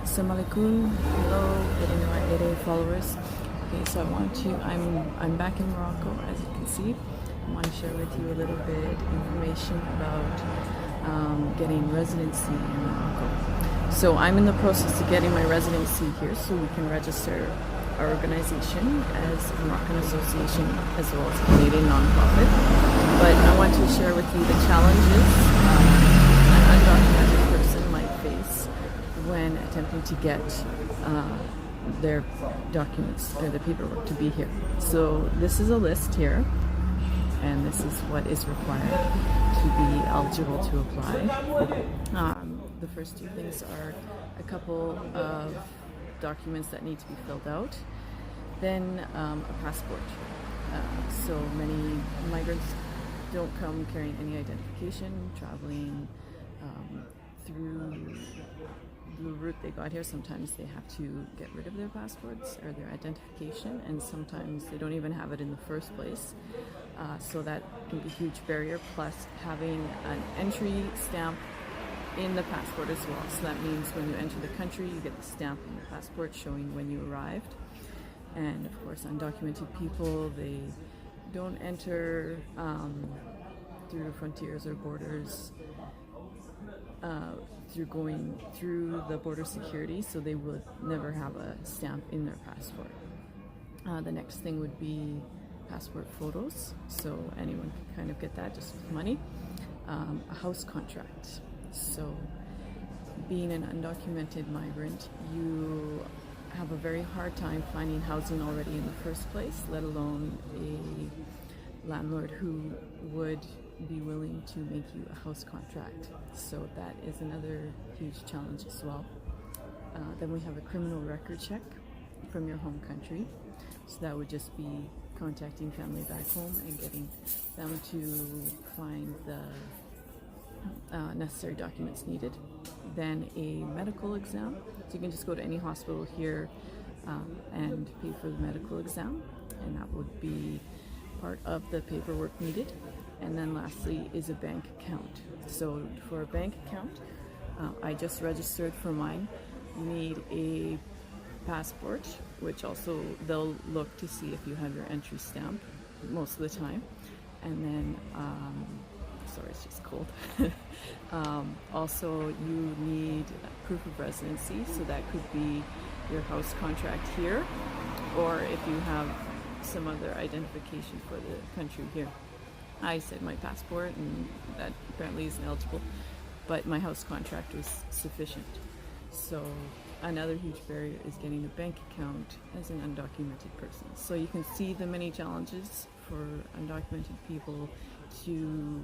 Assalamualaikum. Hello, Ere followers. Okay, so I'm back in Morocco, as you can see. I want to share with you a little bit information about getting residency in Morocco. So I'm in the process of getting my residency here, so we can register our organization as a Moroccan association as well as a Canadian nonprofit. But I want to share with you the challenges an undocumented person might face when attempting to get their documents or the paperwork to be here. So this is a list here, and this is what is required to be eligible to apply. The first two things are a couple of documents that need to be filled out, then a passport. So many migrants don't come carrying any identification, traveling through the route they got here. Sometimes they have to get rid of their passports or their identification, and sometimes they don't even have it in the first place. So that can be a huge barrier, plus having an entry stamp in the passport as well. So that means when you enter the country, you get the stamp in the passport showing when you arrived. And of course, undocumented people, they don't enter through frontiers or borders through going through the border security, so they would never have a stamp in their passport. The next thing would be passport photos, so anyone can kind of get that just with money. A house contract. So being an undocumented migrant, you have a very hard time finding housing already in the first place, let alone a landlord who would be willing to make you a house contract. So that is another huge challenge as well. Then we have a criminal record check from your home country. So that would just be contacting family back home and getting them to find the necessary documents needed. Then a medical exam. So you can just go to any hospital here and pay for the medical exam, and that would be part of the paperwork needed. And then lastly is a bank account. So for a bank account, I just registered for mine. You need a passport, which also they'll look to see if you have your entry stamp most of the time. And then sorry, it's just cold. Also, you need proof of residency, so that could be your house contract here, or if you have some other identification for the country here. I said my passport, and that apparently isn't eligible, but my house contract was sufficient. So another huge barrier is getting a bank account as an undocumented person. So you can see the many challenges for undocumented people to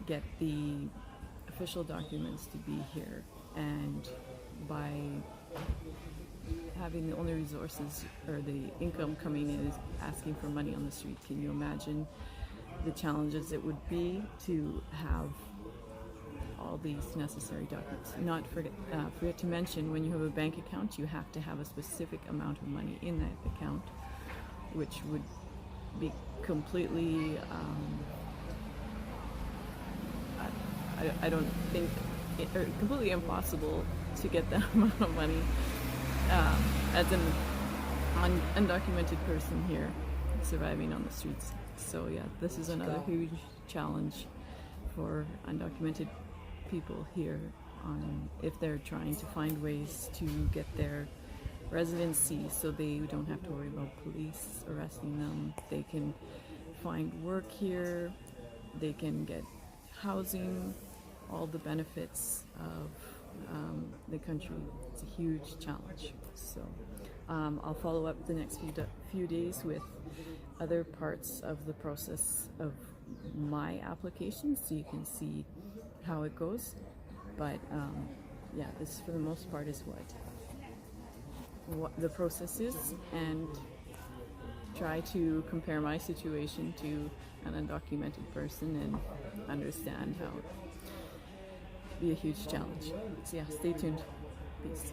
get the official documents to be here, and by having the only resources or the income coming in is asking for money on the street. Can you imagine the challenges it would be to have all these necessary documents? Not forget to mention, when you have a bank account, you have to have a specific amount of money in that account, which would be completely I don't think completely impossible to get that amount of money as an undocumented person here surviving on the streets. So yeah, this is another huge challenge for undocumented people here if they're trying to find ways to get their residency, so they don't have to worry about police arresting them. They can find work here, they can get housing, all the benefits of the country. It's a huge challenge. So I'll follow up the next few days with other parts of the process of my application, so you can see how it goes. But yeah, this for the most part is what the process is, and try to compare my situation to an undocumented person and understand how it be a huge challenge. So yeah, stay tuned. Peace.